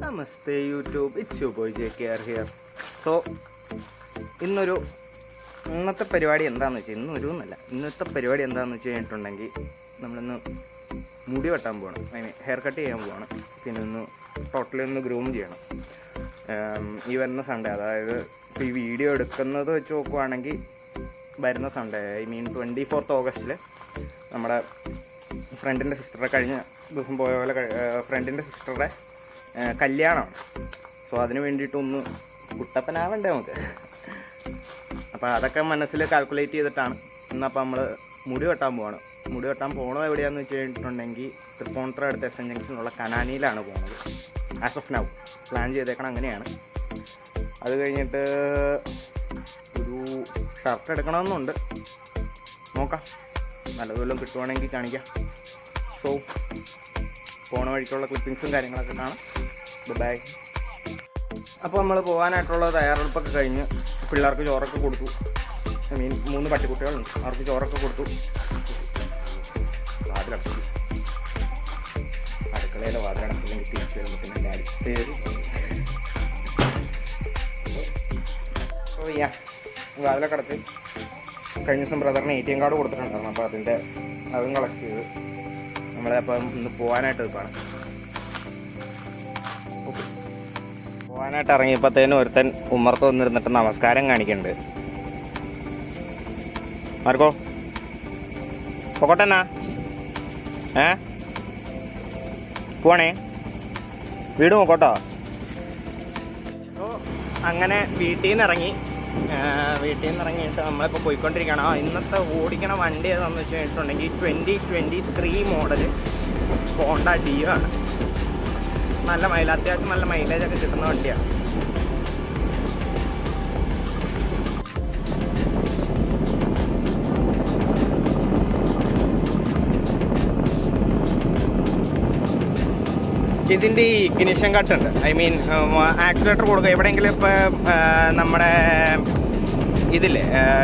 Namaste YouTube, it's you boy JKR here. So ഇന്നത്തെ പരിപാടി എന്താണെന്ന് വെച്ചാൽ ഇന്നത്തെ പരിപാടി എന്താണെന്ന് വെച്ച് കഴിഞ്ഞിട്ടുണ്ടെങ്കിൽ നമ്മളിന്ന് മുടി വെട്ടാൻ പോകണം. ഹെയർ കട്ട് ചെയ്യാൻ പോവാണ്. പിന്നെ ടോട്ടലി ഗ്രൂം ചെയ്യണം. ഈ വരുന്ന സൺഡേ, അതായത് ഇപ്പോൾ ഈ വീഡിയോ എടുക്കുന്നത് വെച്ച് നോക്കുവാണെങ്കിൽ വരുന്ന സൺഡേ, 24th ഓഗസ്റ്റിൽ നമ്മുടെ ഫ്രണ്ടിൻ്റെ സിസ്റ്ററുടെ കഴിഞ്ഞ ദിവസം പോയ പോലെ ഫ്രണ്ടിൻ്റെ സിസ്റ്ററുടെ കല്യാണമാണ്. സോ അതിന് വേണ്ടിയിട്ടൊന്ന് കുട്ടപ്പനാവണ്ടേ നമുക്ക്. അപ്പോൾ അതൊക്കെ മനസ്സിൽ കാൽക്കുലേറ്റ് ചെയ്തിട്ടാണ് ഇന്നപ്പോൾ നമ്മൾ മുടി വെട്ടാൻ പോവാണ്. മുടി വെട്ടാൻ പോകണത് എവിടെയാണെന്ന് വെച്ച് കഴിഞ്ഞിട്ടുണ്ടെങ്കിൽ തൃപ്പൂണിത്തുറ അടുത്ത എസ് എൻ ജംഗ്ഷനുള്ള കനാനിയിലാണ് പോകുന്നത്. ആസ് ഓഫ് നൗ പ്ലാൻ ചെയ്തേക്കണം അങ്ങനെയാണ്. അത് കഴിഞ്ഞിട്ട് ഒരു ഷർട്ട് എടുക്കണമെന്നുണ്ട്. നോക്കാം, നല്ലതുപോലെ കിട്ടുവാണെങ്കിൽ കാണിക്കാം. സോ പോണ വഴിക്കുള്ള ക്ലിപ്പിങ്സും കാര്യങ്ങളൊക്കെ കാണാം. ബൈ. അപ്പോൾ നമ്മൾ പോകാനായിട്ടുള്ള തയ്യാറെടുപ്പൊക്കെ കഴിഞ്ഞ് പിള്ളേർക്ക് ചോറൊക്കെ കൊടുത്തു. 3 പട്ടിക്കുട്ടികളുണ്ട്, അവർക്ക് ചോറൊക്കെ കൊടുത്തു. വാതിലടച്ചു, അടുക്കളയിലെ വാതിലടച്ചില്ലെങ്കിൽ തിരിച്ചു വരുമ്പോൾ ഡാഡി പേര് വാതിലൊക്കെ അടച്ച് കഴിഞ്ഞ ദിവസം ബ്രദറിന് ATM കാർഡ് കൊടുത്തിട്ടുണ്ടായിരുന്നു. അപ്പോൾ അതും കളക്ട് ചെയ്ത് നമ്മളപ്പം ഇന്ന് പോകാനായിട്ട് നിൽക്കുകയാണ്. പോകാനായിട്ട് ഇറങ്ങിയപ്പോഴത്തേനും ഒരുത്തൻ ഉമ്മർത്ത് വന്നിരുന്നിട്ട് നമസ്കാരം കാണിക്കുന്നുണ്ട്. മാർക്കോ പൊക്കോട്ടെന്നാ പോണേ, വീട് നോക്കോട്ടോ. അങ്ങനെ വീട്ടിൽ നിന്ന് ഇറങ്ങിയിട്ട് നമ്മളിപ്പോൾ പോയിക്കൊണ്ടിരിക്കുകയാണ്. ഇന്നത്തെ ഓടിക്കണ വണ്ടി ഏതാണെന്ന് വെച്ച് കഴിഞ്ഞിട്ടുണ്ടെങ്കിൽ 2023 മോഡൽ ഹോണ്ട ഡിയോ ആണ്. അത്യാവശ്യം നല്ല മൈലേജൊക്കെ കിട്ടുന്ന വണ്ടിയാണ്. ഇതിൻ്റെ ഈ ഇഗ്നിഷൻ കട്ടുണ്ട്, ആക്സിലേറ്റർ കൊടുക്കുക. എവിടെയെങ്കിലും ഇപ്പോൾ നമ്മുടെ ഇതില്ലേ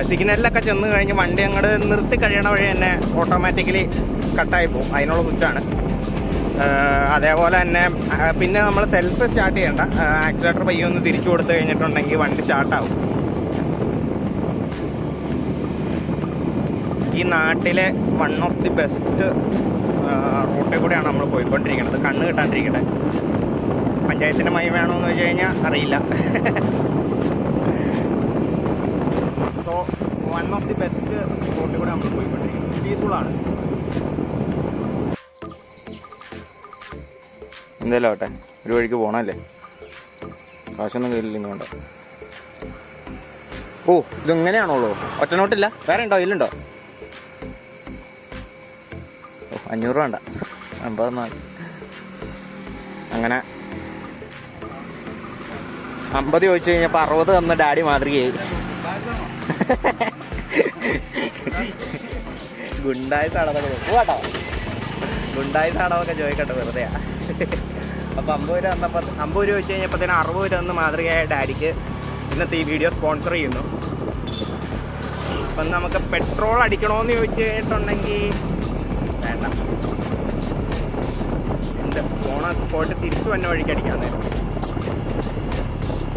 സിഗ്നലിലൊക്കെ ചെന്ന് കഴിഞ്ഞ് വണ്ടി അങ്ങോട്ട് നിർത്തി കഴിയണ വഴി തന്നെ ഓട്ടോമാറ്റിക്കലി കട്ടായി പോകും. അതിനുള്ള സ്വിച്ചാണ്. അതേപോലെ തന്നെ പിന്നെ നമ്മൾ സെൽഫ് സ്റ്റാർട്ട് ചെയ്യേണ്ട, ആക്സിലേറ്റർ പയ്യൊന്ന് തിരിച്ചു കൊടുത്തു കഴിഞ്ഞിട്ടുണ്ടെങ്കിൽ വണ്ടി സ്റ്റാർട്ടാവും. ഈ നാട്ടിലെ വൺ ഓഫ് ദി ബെസ്റ്റ് റൂട്ടിൽ കൂടെയാണ് നമ്മൾ പോയിക്കൊണ്ടിരിക്കുന്നത്. കണ്ണ് കിട്ടാണ്ടിരിക്കട്ടെ. പഞ്ചായത്തിൻ്റെ മഹിമയാണോ എന്ന് വെച്ച് കഴിഞ്ഞാൽ അറിയില്ല. So one of the best റൂട്ടിൽ കൂടെ നമ്മൾ പോയിക്കൊണ്ടിരിക്കുന്നത്. പീസ്ഫുള്ളാണ്. എന്തായാലും ആവട്ടെ, ഒരു വഴിക്ക് പോകണമല്ലേ, കാശൊന്നും കയ്യിലില്ല വേണ്ട. ഓ, ഇതെങ്ങനെയാണുള്ളൂ? ഒറ്റ നോട്ടില്ല, വേറെ ഉണ്ടോ? ഇതിലുണ്ടോ? 500 വേണ്ട, 50. അങ്ങനെ 50 ചോദിച്ചു കഴിഞ്ഞപ്പോൾ 60 തന്ന ഡാഡി മാതൃകയായി. ഗുണ്ടായി തടവൊക്കെ പോവാട്ടോ, ഗുണ്ടായി തടവൊക്കെ ചോദിക്കട്ടെ, വെറുതെയാ. അപ്പോൾ 50 രൂപ തന്നപ്പോൾ 50 രൂപ വെച്ച് കഴിഞ്ഞപ്പോഴത്തേനും 60 രൂപ തന്ന് മാതൃകയായ ഡാഡിക്ക് ഇന്നത്തെ ഈ വീഡിയോ സ്പോൺസർ ചെയ്യുന്നു. അപ്പം നമുക്ക് പെട്രോൾ അടിക്കണമെന്ന് ചോദിച്ചു കഴിഞ്ഞിട്ടുണ്ടെങ്കിൽ വേണ്ട, എന്ത് പോയിട്ട് തിരിച്ചു വന്ന വഴിക്ക് അടിക്കാൻ നേരം.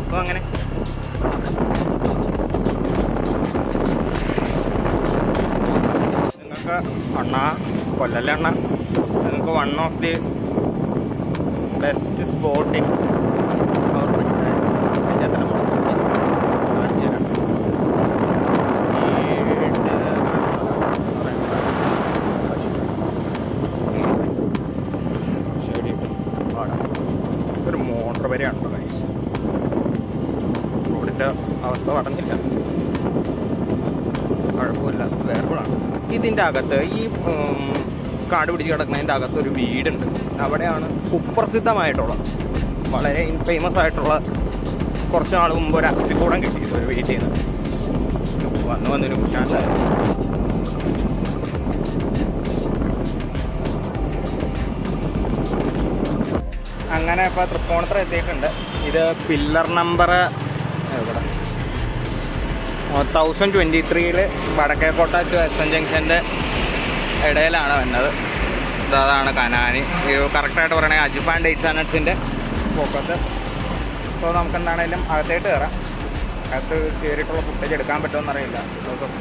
അപ്പോൾ അങ്ങനെ നിങ്ങൾക്ക് കൊല്ലല്ലേ അണ്ണ, നിങ്ങൾക്ക് one of the best spotting ഒരു മോട്ടർ വരെയാണല്ലോ ഗൈസ്. റോഡിൻ്റെ അവസ്ഥ പറഞ്ഞില്ല, കുഴപ്പമില്ല, വേറെയാണ്. ഇതിൻ്റെ അകത്ത് ഈ കാട് പിടിച്ച് കിടക്കുന്നതിൻ്റെ അകത്ത് ഒരു വീടുണ്ട്. അവിടെയാണ് കുപ്രസിദ്ധമായിട്ടുള്ള, വളരെ ഇൻഫേമസ് ആയിട്ടുള്ള, കുറച്ച് നാൾ മുമ്പ് ഒരു അസ്ഥികൂടം കിട്ടിയത് ഒരു വീട്ടിൽ നിന്ന്. വന്നൊരു കുശാലായിരുന്നു. അങ്ങനെ ഇപ്പോൾ തൃപ്പൂണിത്തുറ എത്തിയിട്ടുണ്ട്. ഇത് പില്ലർ നമ്പർ എവിടെ 1023 വടക്കേക്കോട്ട ടു എസ് എൻ ജംഗ്ഷൻ്റെ ഇടയിലാണ് വന്നത്. അതാണ് കനാനി. കറക്റ്റായിട്ട് പറയണമെങ്കിൽ അജിപ്പാൻ ഡേറ്റ്സ് ആൻഡ് നട്ട്സിൻ്റെ ഫോക്കസ്. സോ നമുക്ക് എന്താണേലും അകത്തേട്ട് കയറാം. അകത്ത് കയറിയിട്ടുള്ള ഫുട്ടേജ് എടുക്കാൻ പറ്റുമെന്ന് അറിയില്ല.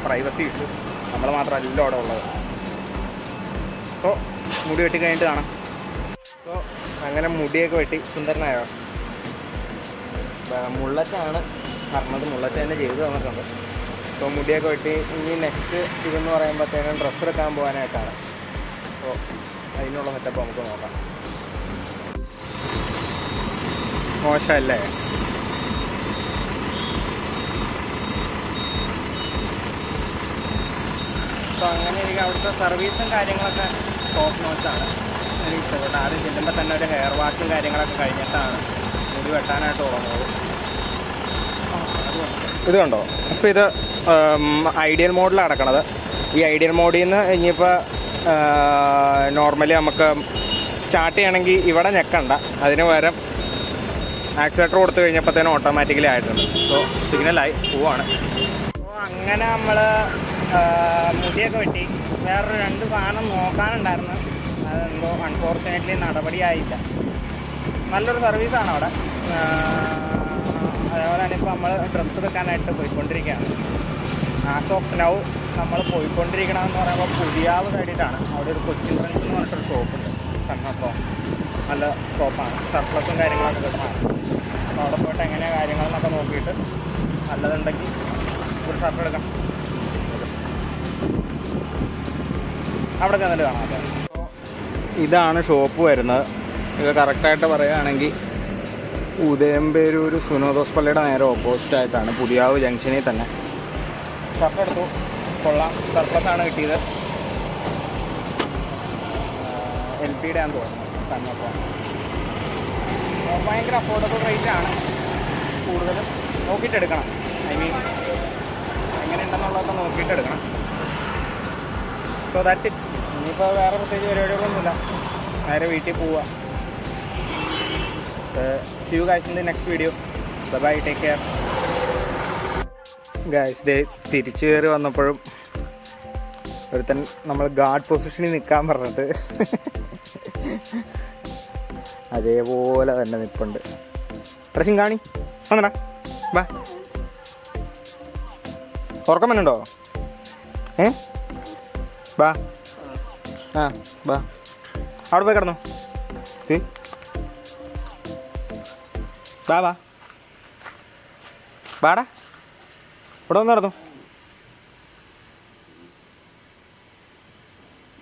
Privacy issue. നമ്മൾ മാത്രമല്ല അവിടെ ഉള്ളത്. സോ മുടി വെട്ടി കഴിഞ്ഞിട്ട് കാണാം. സോ അങ്ങനെ മുടിയൊക്കെ വെട്ടി സുന്ദരനായോ. മുള്ളറ്റാണ് പറഞ്ഞത്, മുള്ളറ്റ് തന്നെ ചെയ്തു തന്നിട്ടുണ്ട്. സോ മുടിയൊക്കെ വെട്ടി ഇനി നെക്സ്റ്റ് ഇതെന്ന് പറയുമ്പോഴത്തേനും ഡ്രസ്സ് എടുക്കാൻ പോകാനായിട്ടാണ്. സോ അതിനുള്ള സെറ്റപ്പ് നമുക്ക് നോക്കാം. മോശമല്ലേ? അപ്പോൾ അങ്ങനെ എനിക്ക് അവിടുത്തെ സർവീസും കാര്യങ്ങളൊക്കെ ടോപ്പ് നോച്ചാണ്. എനിക്ക് ഇഷ്ടപ്പെട്ടു. ആദ്യം ചെല്ലുമ്പോൾ തന്നെ ഒരു ഹെയർ വാഷും കാര്യങ്ങളൊക്കെ കഴിഞ്ഞിട്ടാണ് മുടി വെട്ടാനായിട്ട് തുടങ്ങുന്നത്. ഇത് കണ്ടോ? അപ്പോൾ ഇത് ഐഡിയൽ മോഡിലാണ് കിടക്കണത്. ഈ ഐഡിയൽ മോഡിൽ നിന്ന് ഇനിയിപ്പോൾ നോർമലി നമുക്ക് സ്റ്റാർട്ട് ചെയ്യണമെങ്കിൽ ഇവിടെ ഞെക്കണ്ട, അതിന് പകരം ആക്സിലേറ്റർ കൊടുത്തു കഴിഞ്ഞപ്പോഴത്തേനും ഓട്ടോമാറ്റിക്കലി ആയിട്ടുണ്ട്. സോ സിഗ്നലായി പോവാണ്. അപ്പോൾ അങ്ങനെ നമ്മൾ മുടിയൊക്കെ വെട്ടി. വേറൊരു 2 സാധനം നോക്കാനുണ്ടായിരുന്നു, അതെന്തോ അൺഫോർച്ചുനേറ്റ്ലി നടപടിയായില്ല. നല്ലൊരു സർവീസാണ് അവിടെ. അതേപോലെ തന്നെ ഇപ്പോൾ നമ്മൾ ഡ്രസ്സ് എടുക്കാനായിട്ട് പോയിക്കൊണ്ടിരിക്കുകയാണ്. ആസ് ഓഫ് നൗ നമ്മൾ പോയിക്കൊണ്ടിരിക്കണമെന്ന് പറയുമ്പോൾ പുതിയാവ് സൈഡിലാണ്. അവിടെ ഒരു കൊച്ചിൻ ഫ്രണ്ട്സ് എന്ന് പറഞ്ഞിട്ടൊരു ഷോപ്പുണ്ട്. കണ്ണപ്പോൾ നല്ല ഷോപ്പാണ്, സർപ്ലസും കാര്യങ്ങളൊക്കെ കിട്ടുന്നതാണ്. അപ്പോൾ അവിടെ പോയിട്ട് എങ്ങനെയാണ് കാര്യങ്ങളെന്നൊക്കെ നോക്കിയിട്ട് നല്ലതുണ്ടെങ്കിൽ ഒരു ഷർട്ട് എടുക്കാം. അവിടെ ചെന്നിട്ട് കാണാം. അപ്പോൾ ഇതാണ് ഷോപ്പ് വരുന്നത്. ഇത് കറക്റ്റായിട്ട് പറയുകയാണെങ്കിൽ ഉദയംപേരൂർ സുനോദോസ് പള്ളിയുടെ നേരെ ഓപ്പോസിറ്റായിട്ടാണ്, പുതിയാവ് ജംഗ്ഷനിൽ തന്നെ. ഷർട്ട് എടുത്തു, കൊള്ളാം. സർപ്ലസാണ് കിട്ടിയത്. LPയുടെ ആണെന്ന് തോന്നുന്നു. തന്നപ്പോൾ ഭയങ്കര അഫോർഡബിൾ റേറ്റാണ്. കൂടുതലും നോക്കിയിട്ടെടുക്കണം. ഐ മീൻ എങ്ങനെയുണ്ടെന്നുള്ളതൊക്കെ നോക്കിയിട്ടെടുക്കണം. So that it. ഇനിയിപ്പോൾ വേറെ പ്രത്യേകിച്ച് പരിപാടികളൊന്നുമില്ല. നേരെ വീട്ടിൽ പോവുക. See you guys in the next video. Bye bye, take care. Guys, ദേ തിരിച്ചു കയറി വന്നപ്പോഴും ഒരുത്തൻ നമ്മൾ ഗാർഡ് പൊസിഷനിൽ നിൽക്കാൻ പറഞ്ഞിട്ട് അതേപോലെ തന്നെ നിൽപ്പുണ്ട്. ഡ്രസ്സിങ് കാണി വന്നടാ, ബാ. ഉറക്കം വന്നുണ്ടോ? ബാ. ആ ബാ, അവിടെ പോയി കിടന്നോ. ബാ ബാ ബാടാ, ഇവിടെ വന്ന് നടന്നു.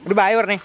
ഒരു ബായ് പറഞ്ഞേ.